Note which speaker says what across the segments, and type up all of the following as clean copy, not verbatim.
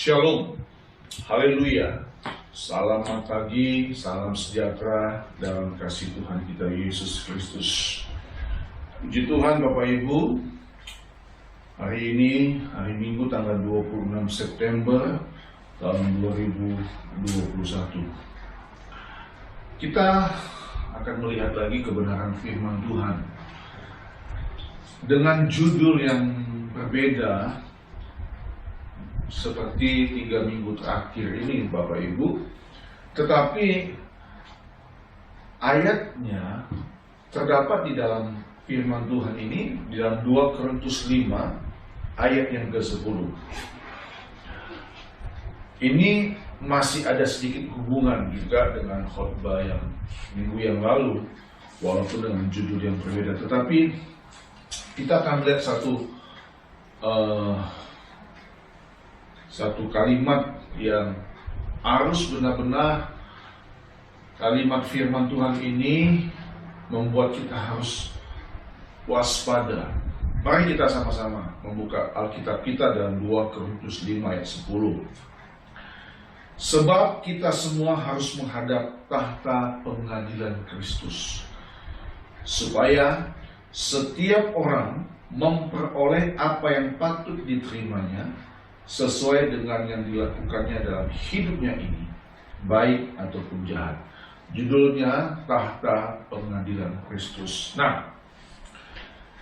Speaker 1: Shalom, haleluya, selamat pagi, salam sejahtera dalam kasih Tuhan kita Yesus Kristus. Puji Tuhan Bapak Ibu, hari ini, hari Minggu tanggal 26 September tahun 2021. Kita akan melihat lagi kebenaran firman Tuhan dengan judul yang berbeda seperti 3 minggu terakhir ini Bapak Ibu, tetapi ayatnya terdapat di dalam firman Tuhan ini di dalam 2 Korintus 5 ayat yang ke-10. Ini masih ada sedikit hubungan juga dengan khotbah yang minggu yang lalu, walaupun dengan judul yang berbeda, tetapi kita akan lihat satu kalimat yang harus benar-benar kalimat firman Tuhan ini membuat kita harus waspada. Mari kita sama-sama membuka Alkitab kita dalam 2 Korintus 5 ayat 10. Sebab kita semua harus menghadap tahta pengadilan Kristus, supaya setiap orang memperoleh apa yang patut diterimanya sesuai dengan yang dilakukannya dalam hidupnya ini, baik ataupun jahat. Judulnya tahta pengadilan Kristus. Nah,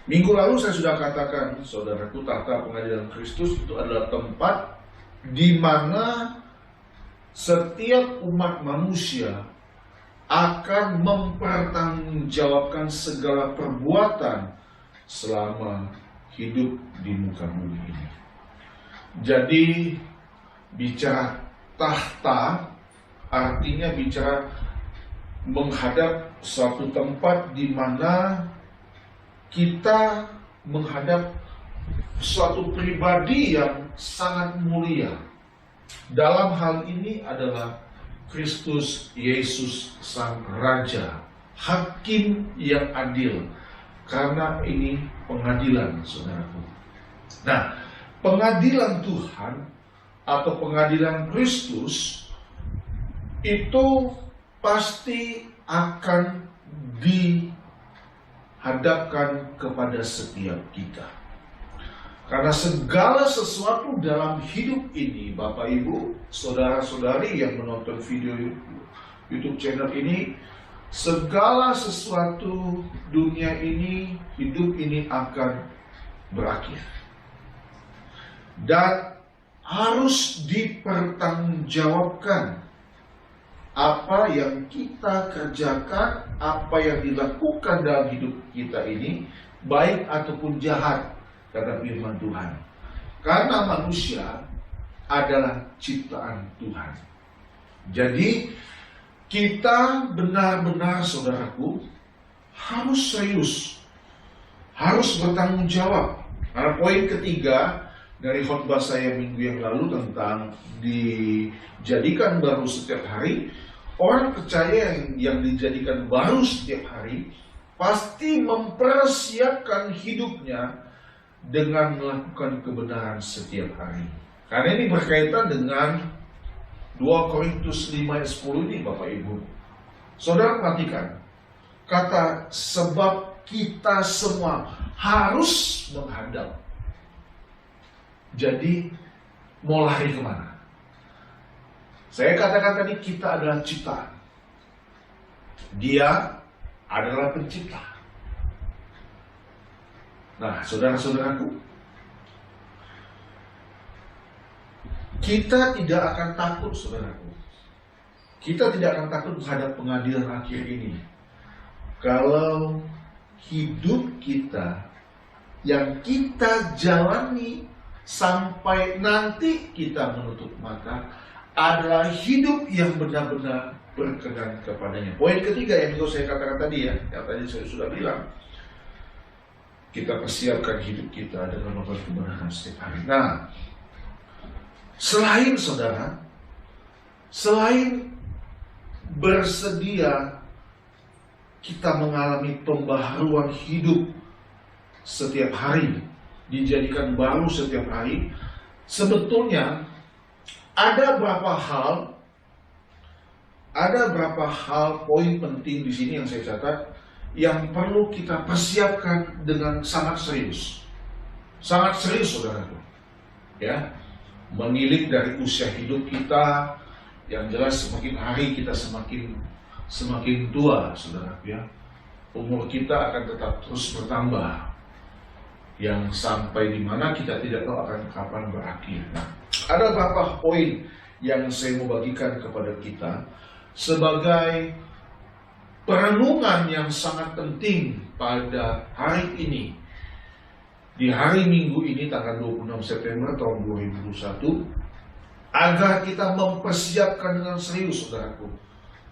Speaker 1: minggu lalu saya sudah katakan, saudaraku, tahta pengadilan Kristus itu adalah tempat di mana setiap umat manusia akan mempertanggungjawabkan segala perbuatan selama hidup di muka bumi ini. Jadi bicara tahta artinya bicara menghadap suatu tempat di mana kita menghadap suatu pribadi yang sangat mulia. Dalam hal ini adalah Kristus Yesus Sang Raja, Hakim yang adil, karena ini pengadilan, saudaraku. Nah, pengadilan Tuhan atau pengadilan Kristus itu pasti akan dihadapkan kepada setiap kita. Karena segala sesuatu dalam hidup ini, Bapak Ibu, saudara-saudari yang menonton video YouTube channel ini, segala sesuatu dunia ini, hidup ini akan berakhir. Dan harus dipertanggungjawabkan apa yang kita kerjakan, apa yang dilakukan dalam hidup kita ini, baik ataupun jahat, kata firman Tuhan. Karena manusia adalah ciptaan Tuhan. Jadi kita benar-benar, saudaraku, harus serius, harus bertanggung jawab. Karena poin ketiga dari khotbah saya minggu yang lalu tentang dijadikan baru setiap hari, orang percaya yang dijadikan baru setiap hari pasti mempersiapkan hidupnya dengan melakukan kebenaran setiap hari. Karena ini berkaitan dengan 2 Korintus 5 ayat 10 ini, Bapak Ibu. Saudara perhatikan, kata sebab kita semua harus menghadap. Jadi mau lari kemana? Saya katakan tadi kita adalah ciptaan. Dia adalah pencipta. Nah, saudara-saudaraku, kita tidak akan takut, saudaraku. Kita tidak akan takut menghadap pengadilan akhir ini kalau hidup kita yang kita jalani sampai nanti kita menutup mata adalah hidup yang benar-benar berkenan kepadanya. Poin ketiga yang saya katakan tadi ya, yang tadi saya sudah bilang, kita persiapkan hidup kita dengan melakukan kebenaran setiap hari. Nah, selain saudara, selain bersedia kita mengalami pembaharuan hidup setiap hari, dijadikan baru setiap hari, sebetulnya ada beberapa hal poin penting di sini yang saya catat yang perlu kita persiapkan dengan sangat serius. Sangat serius, saudaraku. Ya, menilik dari usia hidup kita, yang jelas semakin hari kita semakin tua, saudara, ya. Umur kita akan tetap terus bertambah, yang sampai di mana kita tidak tahu akan kapan berakhir. Nah, ada beberapa poin yang saya mau bagikan kepada kita sebagai perenungan yang sangat penting pada hari ini. Di hari Minggu ini tanggal 26 September tahun 2021, agar kita mempersiapkan dengan serius, saudaraku,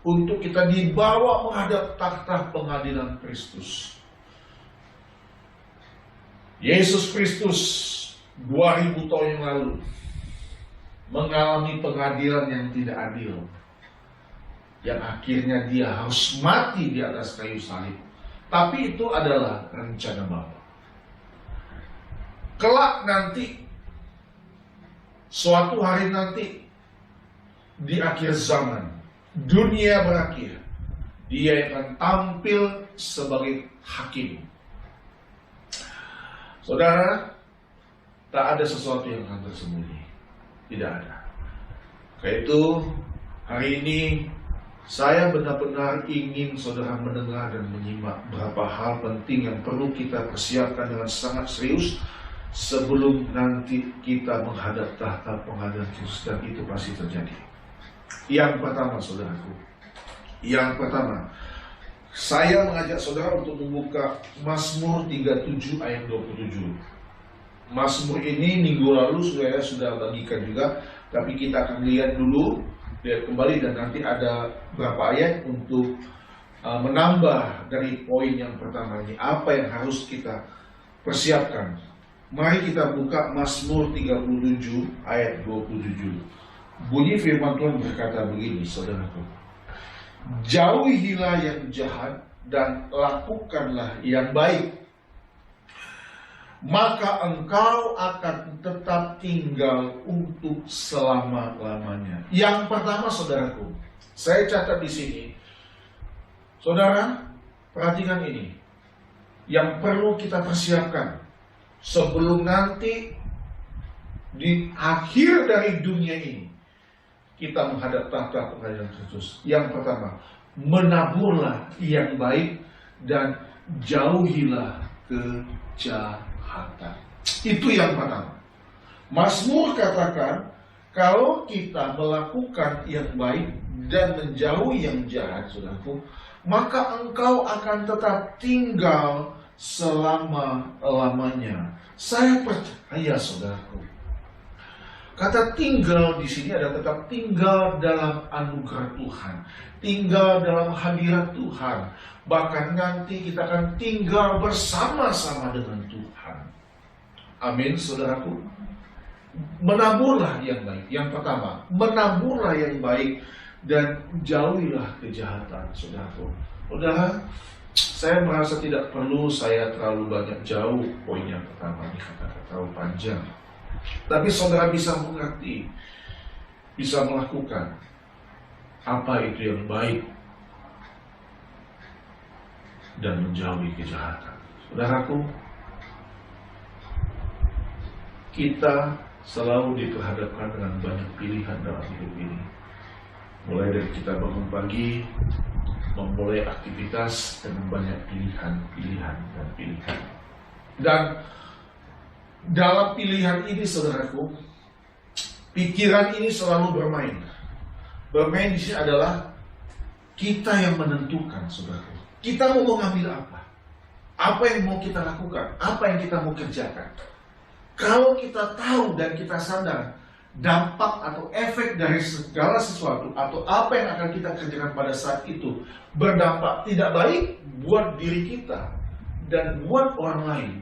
Speaker 1: untuk kita dibawa menghadap takhta pengadilan Kristus. Yesus Kristus 2000 tahun yang lalu mengalami pengadilan yang tidak adil, yang akhirnya dia harus mati di atas kayu salib. Tapi itu adalah rencana Bapa. Kelak nanti, suatu hari nanti, di akhir zaman, dunia berakhir, dia akan tampil sebagai hakim. Saudara, tak ada sesuatu yang akan tersembunyi. Tidak ada. Karena itu, hari ini saya benar-benar ingin saudara mendengar dan menyimak beberapa hal penting yang perlu kita persiapkan dengan sangat serius sebelum nanti kita menghadap tahta pengadilan Kristus, dan itu pasti terjadi. Yang pertama, saudaraku, saya mengajak saudara untuk membuka Mazmur 37 ayat 27. Mazmur ini minggu lalu saya sudah bagikan juga, tapi kita akan lihat kembali, dan nanti ada beberapa ayat untuk menambah dari poin yang pertama ini, apa yang harus kita persiapkan. Mari kita buka Mazmur 37 ayat 27. Bunyi firman Tuhan berkata begini, saudaraku. Jauhilah yang jahat dan lakukanlah yang baik, maka engkau akan tetap tinggal untuk selama-lamanya. Yang pertama, saudaraku, saya catat di sini. Saudara, perhatikan ini. Yang perlu kita persiapkan sebelum nanti di akhir dari dunia ini kita menghadap tahta pengadilan Kristus. Yang pertama, menaburlah yang baik dan jauhilah kejahatan. Itu yang pertama. Mazmur katakan, kalau kita melakukan yang baik dan menjauhi yang jahat, saudaraku, maka engkau akan tetap tinggal selama-lamanya. Saya percaya, saudaraku, kata tinggal di sini ada tetap tinggal dalam anugerah Tuhan, tinggal dalam hadirat Tuhan. Bahkan nanti kita akan tinggal bersama-sama dengan Tuhan. Amin, saudaraku. Menaburlah yang baik. Yang pertama, menaburlah yang baik dan jauhilah kejahatan, saudaraku. Saudara, saya merasa tidak perlu saya terlalu banyak jauh poin yang pertama ini, kata terlalu panjang. Tapi saudara bisa mengerti, bisa melakukan apa itu yang baik dan menjauhi kejahatan. Saudaraku, kita selalu diperhadapkan dengan banyak pilihan dalam hidup ini. Mulai dari kita bangun pagi, memulai aktivitas dengan banyak pilihan. Dan dalam pilihan ini, saudaraku, pikiran ini selalu bermain. Bermain di sini adalah Kita yang menentukan, saudaraku. Kita mau mengambil apa? Apa yang mau kita lakukan? Apa yang kita mau kerjakan? Kalau kita tahu dan kita sadar dampak atau efek dari segala sesuatu atau apa yang akan kita kerjakan pada saat itu berdampak tidak baik buat diri kita dan buat orang lain,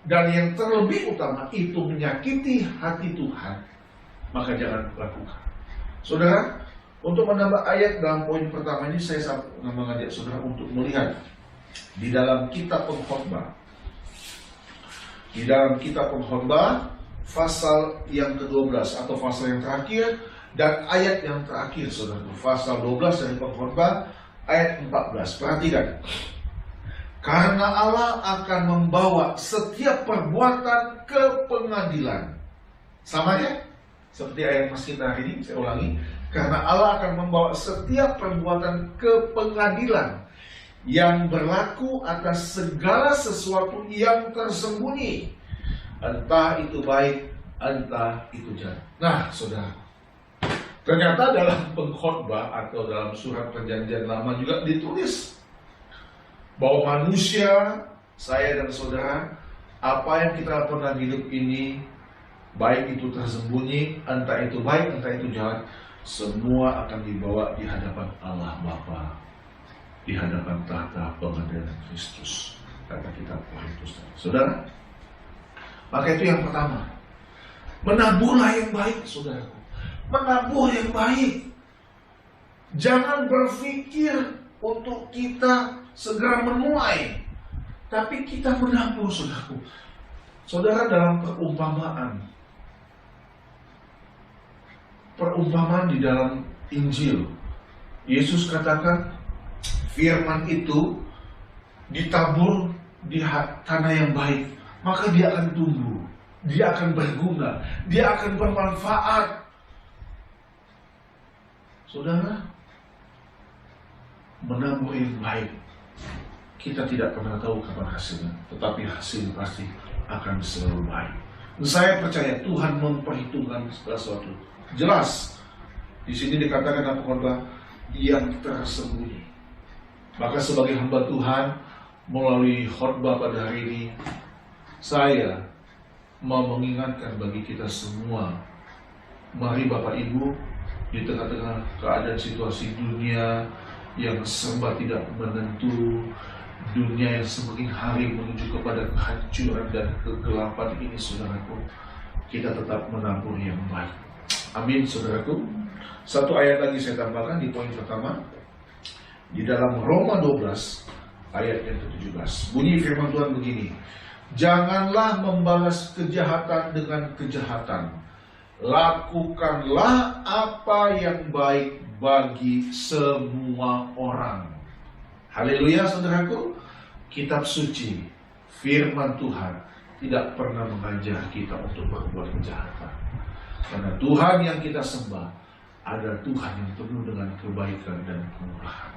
Speaker 1: dan yang terlebih utama itu menyakiti hati Tuhan, maka jangan lakukan. Saudara, untuk menambah ayat dalam poin pertama ini, saya mengajak saudara untuk melihat di dalam kitab Pengkhotbah. Di dalam kitab Pengkhotbah, pasal yang ke-12 atau pasal yang terakhir dan ayat yang terakhir, saudara. Pasal 12 dari Pengkhotbah ayat 14. Perhatikan. Karena Allah akan membawa setiap perbuatan ke pengadilan. Sama ya? Seperti ayat mas kita hari ini, saya ulangi. Karena Allah akan membawa setiap perbuatan ke pengadilan yang berlaku atas segala sesuatu yang tersembunyi, entah itu baik, entah itu jahat. Nah, saudara, ternyata dalam Pengkhotbah atau dalam surat Perjanjian Lama juga ditulis bahwa manusia, saya dan saudara, apa yang kita lakukan dalam hidup ini, baik itu tersembunyi, entah itu baik, entah itu jahat, semua akan dibawa di hadapan Allah Bapa, di hadapan tahta pengadilan Kristus, kata kitab Korintus. Saudara, maka itu yang pertama, menaburlah yang baik, saudaraku. Menabur yang baik. Jangan berpikir untuk kita segera menuai, tapi kita menabur, saudaraku. Saudara, dalam perumpamaan di dalam Injil, Yesus katakan firman itu ditabur di tanah yang baik, maka dia akan tumbuh, dia akan berguna, dia akan bermanfaat. Saudara, menabur yang baik, kita tidak pernah tahu kapan hasilnya, tetapi hasil pasti akan selalu baik. Saya percaya Tuhan memperhitungkan segala sesuatu. Jelas, di sini dikatakan dalam Pengkhotbah yang tersembunyi. Maka sebagai hamba Tuhan, melalui khotbah pada hari ini, saya mau mengingatkan bagi kita semua, mari Bapak Ibu, di tengah-tengah keadaan situasi dunia yang serba tidak menentu, dunia yang semakin hari menuju kepada kehancuran dan kegelapan ini, saudaraku, kita tetap menabur yang baik. Amin, saudaraku. Satu ayat lagi saya tambahkan di poin pertama, di dalam Roma 12 ayat yang ke-17. Bunyi firman Tuhan begini, janganlah membalas kejahatan dengan kejahatan, lakukanlah apa yang baik bagi semua orang. Haleluya, saudaraku. Kitab suci, firman Tuhan tidak pernah mengajar kita untuk berbuat kejahatan. Karena Tuhan yang kita sembah adalah Tuhan yang penuh dengan kebaikan dan kemurahan.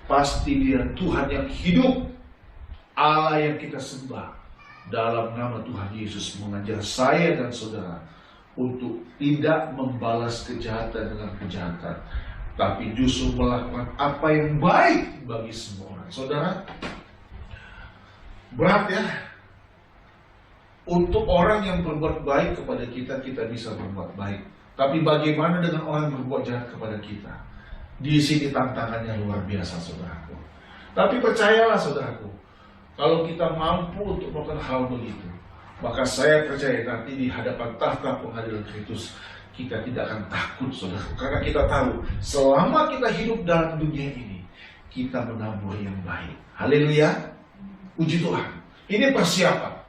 Speaker 1: Pasti dia Tuhan yang hidup. Allah yang kita sembah dalam nama Tuhan Yesus mengajar saya dan saudara untuk tidak membalas kejahatan dengan kejahatan, tapi justru melakukan apa yang baik bagi semua orang. Saudara, berat ya. Untuk orang yang berbuat baik kepada kita, kita bisa berbuat baik. Tapi bagaimana dengan orang yang berbuat jahat kepada kita? Di sini tantangannya luar biasa, saudaraku. Tapi percayalah, saudaraku, kalau kita mampu untuk melakukan hal begitu, maka saya percaya nanti di hadapan tahta pengadilan Kristus, kita tidak akan takut, saudaraku. Karena kita tahu, selama kita hidup dalam dunia ini, kita menabur yang baik. Haleluya. Puji Tuhan. Ini persiapan.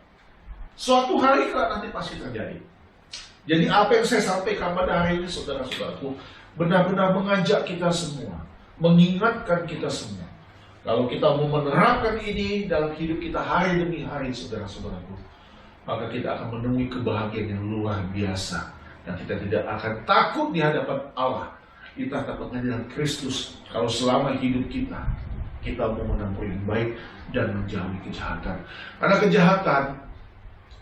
Speaker 1: Suatu hari kelak nanti pasti terjadi. Jadi apa yang saya sampaikan pada hari ini, saudara-saudaraku, benar-benar mengajak kita semua, mengingatkan kita semua. Kalau kita mau menerapkan ini dalam hidup kita hari demi hari, saudara-saudaraku, maka kita akan menemui kebahagiaan yang luar biasa. Dan kita tidak akan takut di hadapan Allah, di tahta pengadilan Kristus, kalau selama hidup kita mau menabur yang baik dan menjauhi kejahatan. Karena kejahatan,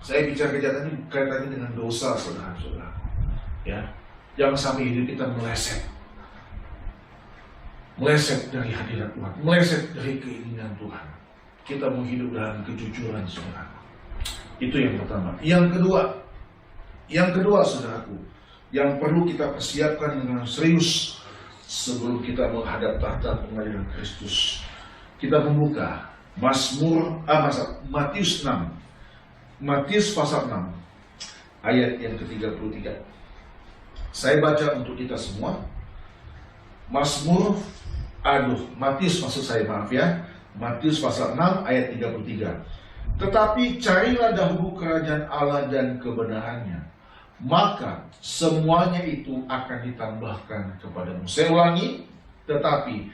Speaker 1: saya bicara kejahatan ini kaitannya dengan dosa, saudara-saudara. Ya, jangan sampai hidup kita meleset. meleset dari hadirat Tuhan, meleset dari keinginan Tuhan. Kita mau hidup dalam kejujuran, saudara. Itu yang pertama. Yang kedua, saudaraku, yang perlu kita persiapkan dengan serius sebelum kita menghadap tahta pengadilan Kristus. Kita membuka Matius 6. Matius pasal 6 ayat yang ke-33. Saya baca untuk kita semua. Matius maksud saya, maaf ya. Matius pasal 6 ayat 33. Tetapi carilah dahulu kerajaan Allah dan kebenarannya, maka semuanya itu akan ditambahkan kepadamu. Saya ulangi, tetapi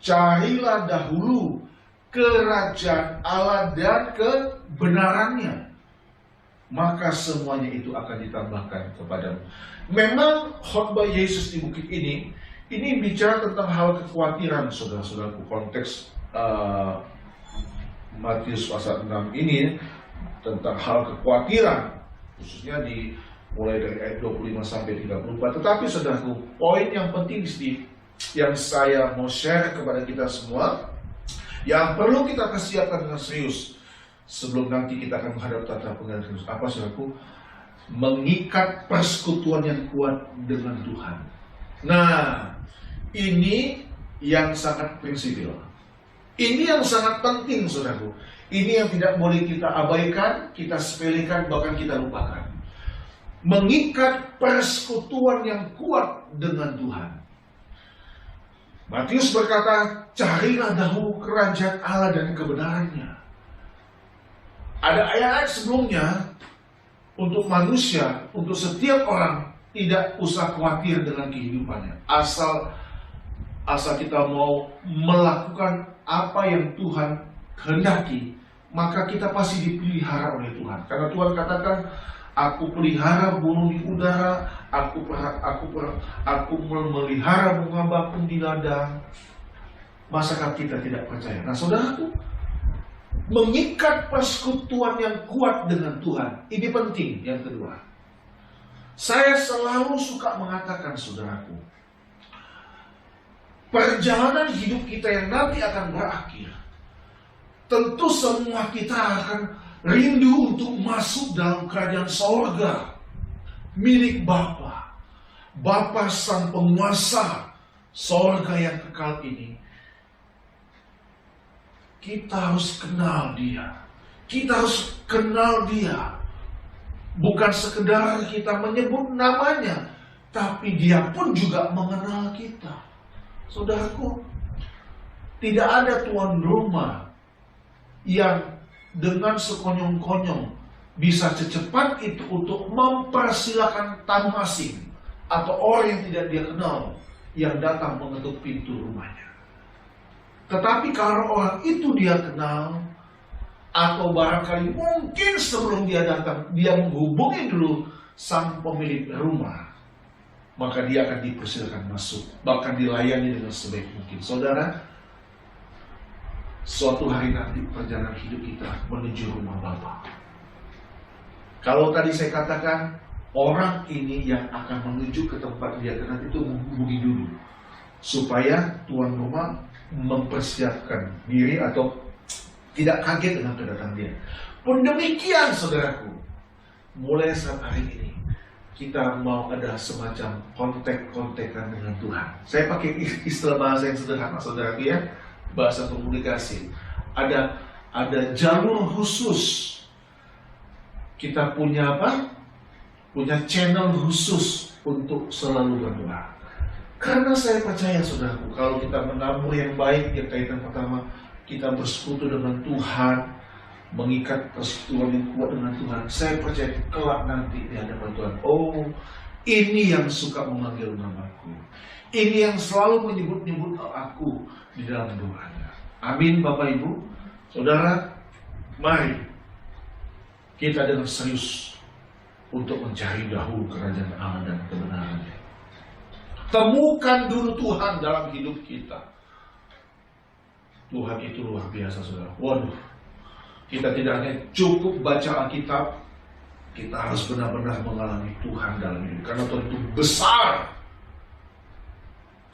Speaker 1: carilah dahulu kerajaan Allah dan kebenarannya, maka semuanya itu akan ditambahkan kepadamu. Memang khotbah Yesus di bukit ini bicara tentang hal kekhawatiran, saudara-saudaraku. Konteks Matius pasal 6 ini tentang hal kekhawatiran, khususnya mulai dari ayat 25 sampai 34. Tetapi saudaraku, poin yang penting yang saya mau share kepada kita semua, yang perlu kita persiapkan dengan serius sebelum nanti kita akan menghadap tahta pengadilan Kristus. Apa, saudaraku? Mengikat persekutuan yang kuat dengan Tuhan. Nah, ini yang sangat prinsipil. Ini yang sangat penting, saudaraku. Ini yang tidak boleh kita abaikan, kita sepelekan, bahkan kita lupakan. Mengikat persekutuan yang kuat dengan Tuhan. Matius berkata, carilah dahulu kerajaan Allah dan kebenarannya. Ada ayat-ayat sebelumnya untuk manusia, untuk setiap orang, tidak usah khawatir dengan kehidupannya. Asal kita mau melakukan apa yang Tuhan kehendaki, maka kita pasti dipelihara oleh Tuhan. Karena Tuhan katakan, aku pelihara burung di udara, aku memelihara bunga bakung di ladang. Masakah kita tidak percaya? Nah, saudaraku, mengikat persekutuan yang kuat dengan Tuhan, ini penting. Yang kedua, saya selalu suka mengatakan, saudaraku, perjalanan hidup kita yang nanti akan berakhir, tentu semua kita akan rindu untuk masuk dalam kerajaan sorga milik Bapa. Bapa sang penguasa sorga yang kekal ini. Kita harus kenal Dia. Kita harus kenal Dia. Bukan sekedar kita menyebut namanya, tapi Dia pun juga mengenal kita. Saudaraku, tidak ada tuan rumah yang dengan sekonyong-konyong bisa secepat itu untuk mempersilahkan tamu asing atau orang yang tidak dia kenal yang datang mengetuk pintu rumahnya. Tetapi kalau orang itu dia kenal, atau barangkali mungkin sebelum dia datang, dia menghubungi dulu sang pemilik rumah, maka dia akan dipersilakan masuk, bahkan dilayani dengan sebaik mungkin. Saudara, suatu hari nanti perjalanan hidup kita menuju rumah Bapa. Kalau tadi saya katakan, orang ini yang akan menuju ke tempat dia nanti itu menghubungi dulu, supaya tuan rumah mempersiapkan diri atau tidak kaget dengan kedatangan dia. Pun demikian, saudaraku, mulai saat hari ini kita mau ada semacam kontek-kontekan dengan Tuhan. Saya pakai istilah bahasa yang sederhana, saudara, ya, bahasa komunikasi. Ada jalur khusus. Kita punya apa? Punya channel khusus untuk selalu berdoa. Karena saya percaya, saudaraku, kalau kita menabur yang baik, yang kaitan pertama, kita bersekutu dengan Tuhan, mengikat persekutuan yang kuat dengan Tuhan. Saya percaya kelak nanti di hadapan Tuhan, oh, ini yang suka memanggil namaku, ini yang selalu menyebut-nyebut aku di dalam doanya. Amin, Bapak Ibu, Saudara. Mari kita dengan serius untuk mencari dahulu kerajaan Allah dan kebenarannya. Temukan dulu Tuhan dalam hidup kita. Tuhan itu luar biasa, saudara. Waduh, kita tidak hanya cukup baca Alkitab, kita harus benar-benar mengalami Tuhan dalam hidup. Karena Tuhan itu besar.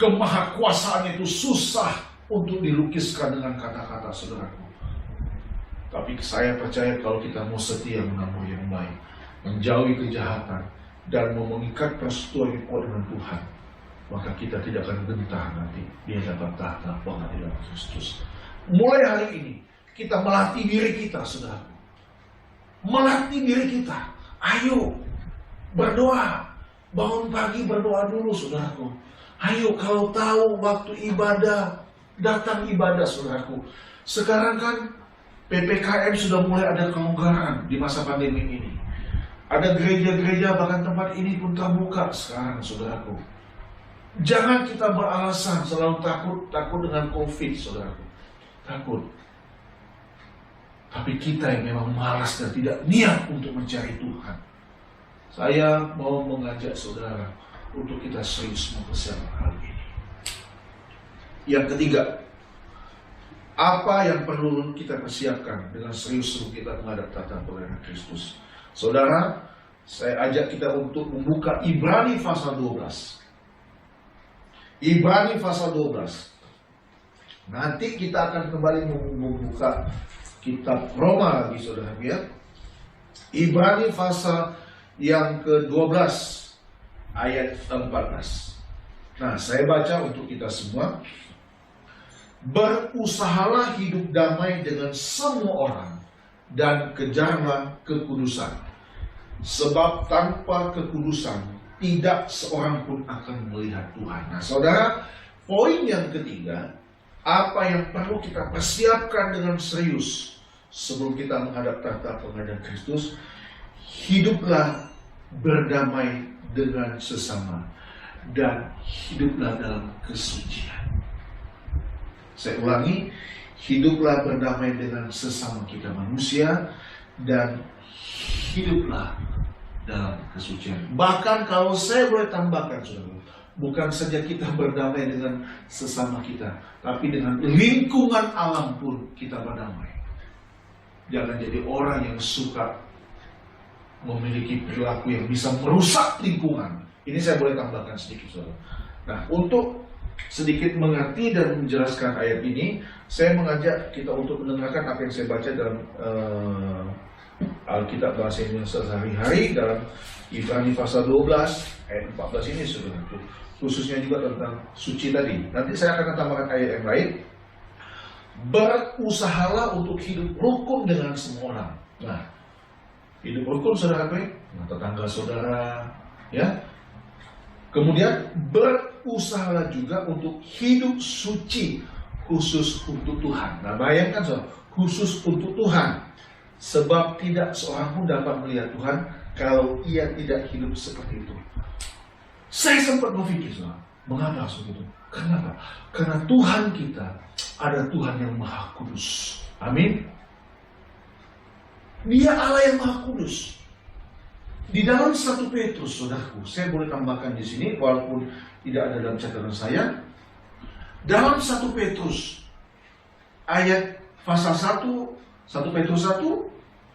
Speaker 1: Kemahakuasaan itu susah untuk dilukiskan dengan kata-kata, saudaraku. Tapi saya percaya kalau kita mau setia menabur yang baik, menjauhi kejahatan, dan mau mengikat persekutuan yang kuat dengan Tuhan, maka kita tidak akan gentar nanti di hadapan tahta pengadilan Kristus. Mulai hari ini, kita melatih diri kita, saudaraku. Melatih diri kita. Ayo, berdoa. Bangun pagi berdoa dulu, saudaraku. Ayo, kalau tahu waktu ibadah, datang ibadah, saudaraku. Sekarang kan PPKM sudah mulai ada kelonggaran di masa pandemi ini. Ada gereja-gereja, bahkan tempat ini pun terbuka sekarang, saudaraku. Jangan kita beralasan selalu takut dengan COVID, saudaraku. Takut. Tapi kita yang memang malas dan tidak niat untuk mencari Tuhan. Saya mau mengajak saudara untuk kita serius mempersiapkan hal ini. Yang ketiga, apa yang perlu kita persiapkan dengan serius sebelum kita menghadap tahta pengadilan Kristus? Saudara, saya ajak kita untuk membuka Ibrani pasal 12. Ibrani pasal 12. Nanti kita akan kembali membuka kitab Roma lagi, saudara ya. Ibrani pasal yang ke-12 ayat 14. Nah, saya baca untuk kita semua. Berusahalah hidup damai dengan semua orang dan kejarlah kekudusan. Sebab tanpa kekudusan tidak seorang pun akan melihat Tuhan. Nah, saudara, poin yang ketiga, apa yang perlu kita persiapkan dengan serius sebelum kita menghadap tahta pengadilan Kristus? Hiduplah berdamai dengan sesama dan hiduplah dalam kesucian. Saya ulangi, hiduplah berdamai dengan sesama kita manusia dan hiduplah dalam kesucian. Bahkan kalau saya boleh tambahkan, saudara, bukan saja kita berdamai dengan sesama kita, tapi dengan lingkungan alam pun kita berdamai. Jangan jadi orang yang suka memiliki perilaku yang bisa merusak lingkungan. Ini saya boleh tambahkan sedikit, saudara. Nah, untuk sedikit mengerti dan menjelaskan ayat ini, saya mengajak kita untuk mendengarkan apa yang saya baca dalam Alkitab bahasa Indonesia sehari-hari dalam Ibrani pasal 12 ayat 14 ini, saudara. Khususnya juga tentang suci tadi. Nanti saya akan tambahkan ayat yang lain. Berusahalah untuk hidup rukun dengan semua orang. Nah, hidup rukun, saudara, nah, tetangga saudara, ya. Kemudian berusahalah juga untuk hidup suci khusus untuk Tuhan. Nah, bayangkan, saudara, khusus untuk Tuhan. Sebab tidak seorang pun dapat melihat Tuhan kalau ia tidak hidup seperti itu. Saya sempat berpikir, saudara, mengapa seperti itu? Kenapa? Karena Tuhan kita ada Tuhan yang Maha Kudus. Amin. Dia Allah yang Maha Kudus. Di dalam 1 Petrus, saudaraku, saya boleh tambahkan di sini walaupun tidak ada dalam catatan saya. Dalam 1 Petrus ayat pasal 1 Petrus 1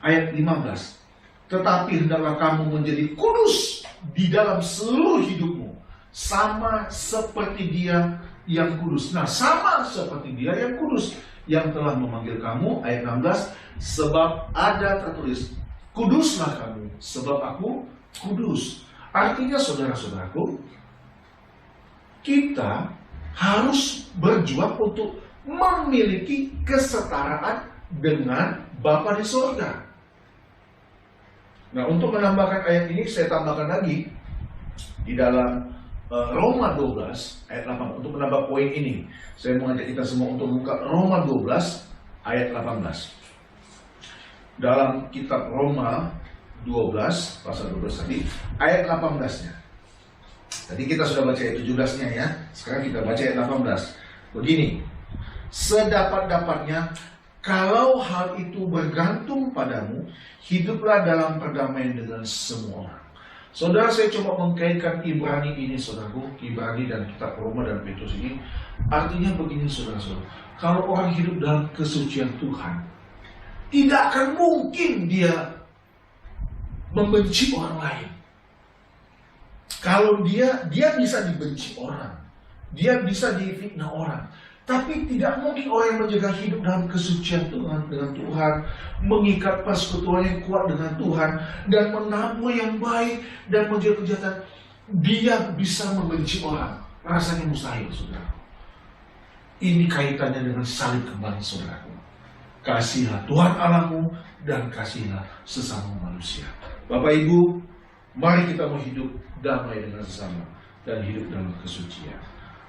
Speaker 1: ayat 15. Tetapi hendaklah kamu menjadi kudus di dalam seluruh hidupmu, sama seperti Dia yang kudus. Nah, sama seperti Dia yang kudus yang telah memanggil kamu, ayat 16, sebab ada tertulis, kuduslah kamu, sebab aku kudus. Artinya, saudara-saudaraku, kita harus berjuang untuk memiliki kesetaraan dengan Bapa di surga. Nah, untuk menambahkan ayat ini, saya tambahkan lagi di dalam Roma 12 ayat 8. Untuk menambah poin ini, saya mengajak kita semua untuk buka Roma 12 ayat 18. Dalam kitab Roma 12 pasal 12 tadi, ayat 18-nya. Tadi kita sudah baca ayat 17-nya ya. Sekarang kita baca ayat 18. Begini, sedapat-dapatnya kalau hal itu bergantung padamu, hiduplah dalam perdamaian dengan semua orang. Saudara, saya coba mengkaitkan Ibrani ini, saudaraku, Ibrani dan kitab Roma dan Petrus ini. Artinya begini, saudara-saudara, kalau orang hidup dalam kesucian Tuhan, tidak akan mungkin dia membenci orang lain. Kalau dia bisa dibenci orang, Dia bisa difitnah orang. Tapi tidak mungkin orang yang menjaga hidup dalam kesucian Tuhan dengan Tuhan, mengikat persekutuan yang kuat dengan Tuhan, dan menabur yang baik dan menjaga kejahatan, dia bisa membenci orang. Rasanya mustahil, saudara. Ini kaitannya dengan salib kembali, saudara. Kasihilah Tuhan Allahmu dan kasihilah sesama manusia. Bapak Ibu, mari kita mau hidup damai dengan sesama dan hidup dalam kesucian.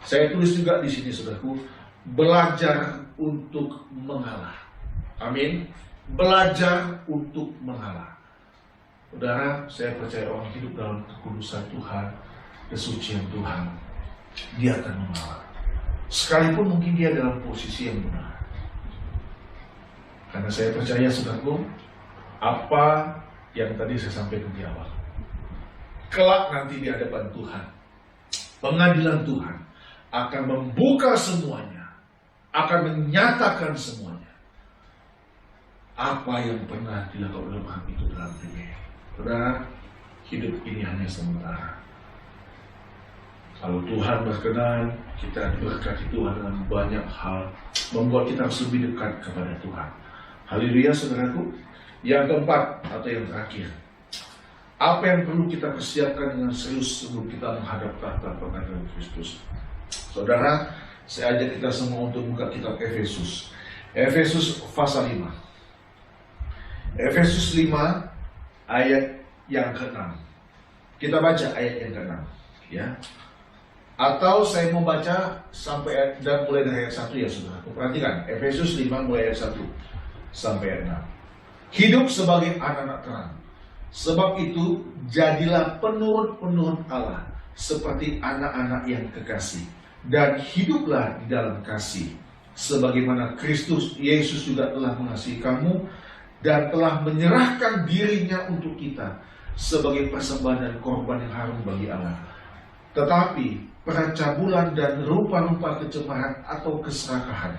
Speaker 1: Saya tulis juga di sini, saudaraku, belajar untuk mengalah. Amin. Belajar untuk mengalah. Saudara, saya percaya orang hidup dalam kekudusan Tuhan, kesucian Tuhan, dia akan mengalah. Sekalipun mungkin dia dalam posisi yang benar. Karena saya percaya, saudaraku, apa yang tadi saya sampaikan di awal, kelak nanti di hadapan Tuhan, pengadilan Tuhan akan membuka semuanya, akan menyatakan semuanya. Apa yang pernah dilakukan oleh orang itu dalam dunia. Saudara, hidup ini hanya sementara. Kalau Tuhan berkenan, kita diberkati Tuhan dengan banyak hal, membuat kita harus lebih dekat kepada Tuhan. Haleluya, saudaraku. Yang keempat atau yang terakhir, apa yang perlu kita persiapkan dengan serius sebelum kita menghadap tahta pengadilan Kristus? Saudara, saya ajak kita semua untuk buka kitab Efesus. Efesus pasal 5. Efesus 5 ayat yang ke-6. Kita baca ayat yang ke-6, ya. Atau saya mau baca sampai dan mulai dari ayat 1, ya saudara. Perhatikan, Efesus 5 mulai ayat 1 sampai ayat 6. Hidup sebagai anak-anak terang. Sebab itu jadilah penurut-penurut Allah seperti anak-anak yang kekasih. Dan hiduplah di dalam kasih, sebagaimana Kristus Yesus juga telah mengasihi kamu dan telah menyerahkan dirinya untuk kita sebagai persembahan dan korban yang harum bagi Allah. Tetapi percabulan dan rupa-rupa kecemaran atau keserakahan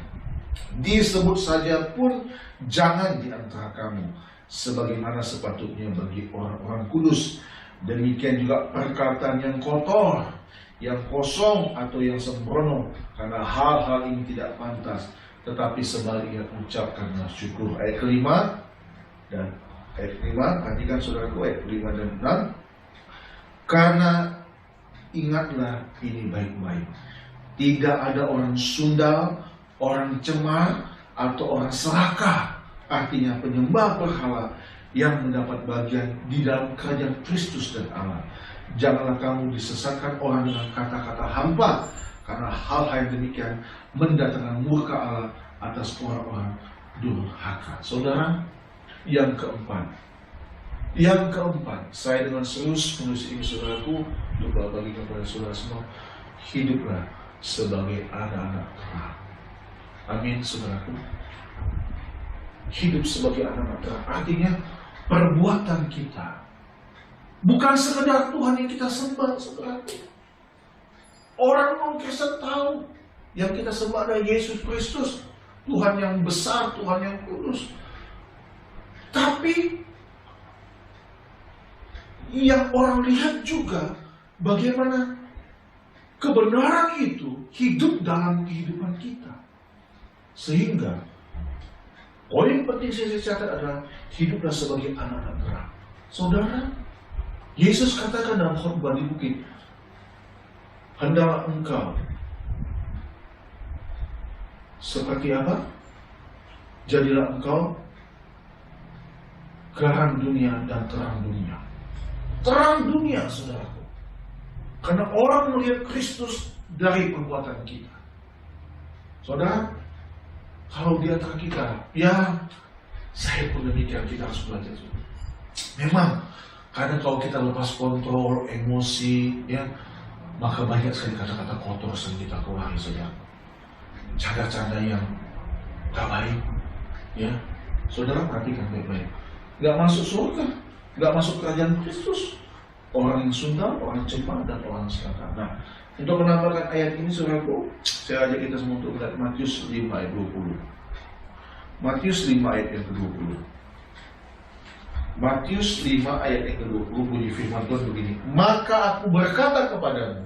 Speaker 1: disebut saja pun jangan di antara kamu, sebagaimana sepatutnya bagi orang-orang kudus. Demikian juga perkataan yang kotor, yang kosong atau yang sembrono, karena hal-hal ini tidak pantas, tetapi sebaliknya ucapkanlah syukur. Ayat kelima dan ayat kelima, perhatikan saudaraku, ayat kelima dan 6. Karena ingatlah ini baik-baik, tidak ada orang sundal, orang cemar, atau orang serakah, artinya penyembah berhala, yang mendapat bagian di dalam kerajaan Kristus dan Allah. Janganlah kamu disesatkan orang dengan kata-kata hampa, karena hal-hal yang demikian mendatangkan murka Allah atas orang-orang durhaka. Saudara, yang keempat, saya dengan serius menulis ini, saudaraku, untuk berbagi kepada saudara semua, hiduplah sebagai anak-anak terang. Amin, saudaraku. Hidup sebagai anak-anak terang artinya perbuatan kita bukan sekedar Tuhan yang kita sembah, saudaraku. Orang non-Kristen tahu yang kita sembah adalah Yesus Kristus, Tuhan yang besar, Tuhan yang kudus. Tapi yang orang lihat juga bagaimana kebenaran itu hidup dalam kehidupan kita. Sehingga poin penting saya catat adalah hiduplah sebagai anak-anak terang. Saudara, Yesus katakan dalam khotbah di bukit, hendaklah engkau seperti apa? Jadilah engkau garam dunia dan terang dunia. Terang dunia, saudaraku. Karena orang melihat Kristus dari perbuatan kita. Saudara, kalau di antara kita, ya saya pun demikian, kita harus belajar. Memang, karena kalau kita lepas kontrol, emosi, ya, maka banyak sekali kata-kata kotor yang kita keluari, saudara. Canda-canda yang gak baik, ya. Saudara perhatikan baik-baik. Gak masuk surga, gak masuk kerajaan Kristus. Orang yang sundal, orang cemar, dan orang serakah. Nah, untuk menambahkan ayat ini, saudaraku, saya ajak kita semua untuk melihat Matius 5 ayat 20. Matius 5 ayat yang ke-20. Matius 5 ayat yang ke-20 bunyi firman Tuhan begini. Maka aku berkata kepadamu,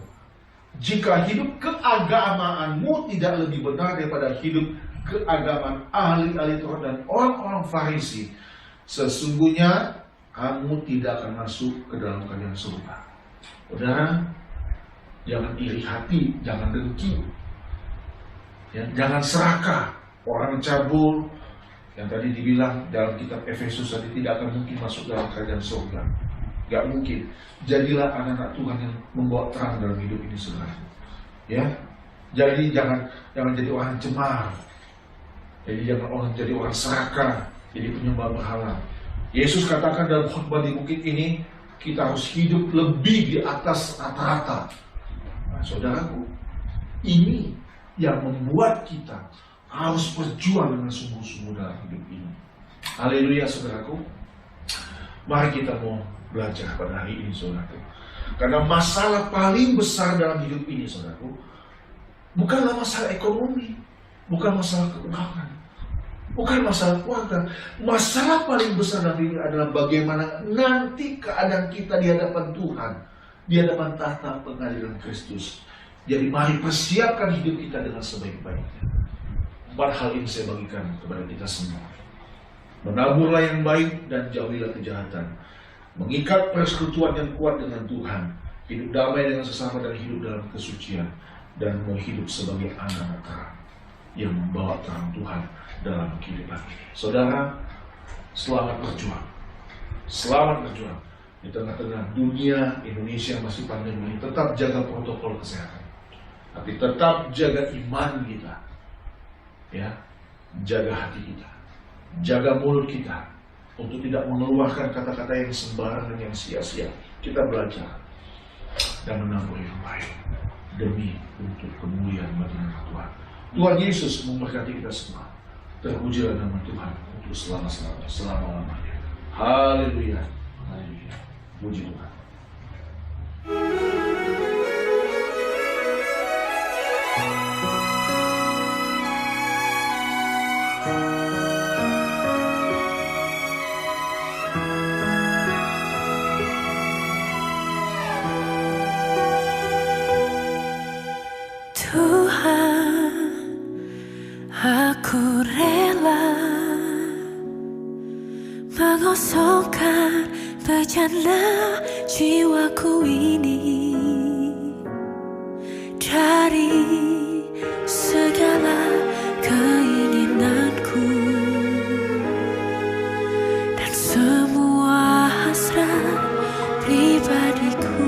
Speaker 1: Jika hidup keagamaanmu tidak lebih benar daripada hidup keagamaan ahli-ahli Taurat dan orang-orang Farisi, sesungguhnya kamu tidak akan masuk ke dalam kerajaan surga. Saudara, jangan iri hati, jangan dengki, ya, jangan serakah. Orang cabul yang tadi dibilang dalam kitab Efesus tadi tidak akan mungkin masuk dalam kerajaan surga. Gak mungkin. Jadilah anak-anak Tuhan yang membawa terang dalam hidup ini, saudara. Ya, jadi jangan jadi orang cemar. Jadi jangan jadi orang serakah, jadi penyembah berhala. Yesus katakan dalam khotbah di bukit ini, kita harus hidup lebih di atas rata-rata. Nah, saudaraku, ini yang membuat kita harus berjuang dengan sungguh-sungguh dalam hidup ini. Haleluya, saudaraku. Mari kita mau belajar pada hari ini, saudaraku. Karena masalah paling besar dalam hidup ini, saudaraku, bukanlah masalah ekonomi, bukan masalah keuangan, bukan masalah keluarga. Masalah paling besar dalam hidup ini adalah bagaimana nanti keadaan kita di hadapan Tuhan, di hadapan tahta pengadilan Kristus. Jadi mari persiapkan hidup kita dengan sebaik-baiknya. 4 hal ini saya bagikan kepada kita semua. Menaburlah yang baik dan jauhilah kejahatan. Mengikat persekutuan yang kuat dengan Tuhan. Hidup damai dengan sesama dan hidup dalam kesucian. Dan mau hidup sebagai anak terang yang membawa terang Tuhan dalam kehidupan ini. Saudara, selamat berjuang. Selamat berjuang. Di tengah-tengah dunia Indonesia masih pandemi ini, tetap jaga protokol kesehatan. Tapi tetap jaga iman kita. Ya, jaga hati kita. Jaga mulut kita untuk tidak mengeluarkan kata-kata yang sembarangan, yang sia-sia. Kita belajar dan menabur yang baik demi untuk kemuliaan bagi nama Tuhan. Tuhan Yesus memberkati kita semua. Terpujilah nama Tuhan untuk selama-lamanya. Haleluya. Haleluya. Puji Tuhan.
Speaker 2: Tuhan, aku rela mengosongkan bejana jiwaku ini dari segala keinginanku dan semua hasrat pribadiku.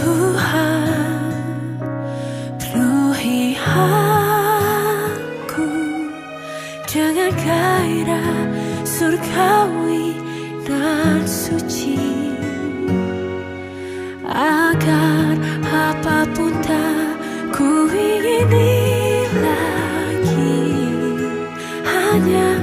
Speaker 2: Tuhan, penuhi aku dengan gairah surgawi dan suci, agar apapun tak ku ingini lagi, hanya